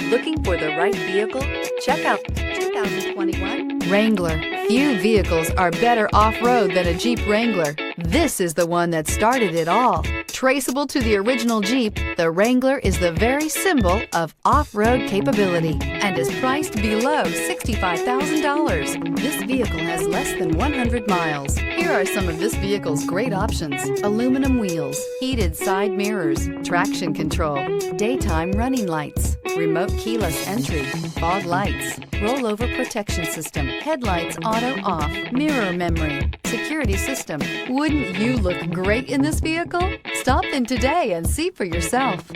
Looking for the right vehicle? Check out 2021 Wrangler. Few vehicles are better off-road than a Jeep Wrangler. This is the one that started it all. Traceable to the original Jeep, the Wrangler is the very symbol of off-road capability and is priced below $65,000. This vehicle has less than 100 miles. Here are some of this vehicle's great options: aluminum wheels, heated side mirrors, traction control, daytime running lights, remote keyless entry, fog lights, rollover protection system, headlights auto off, mirror memory, security system. Wouldn't you look great in this vehicle? Stop in today and see for yourself.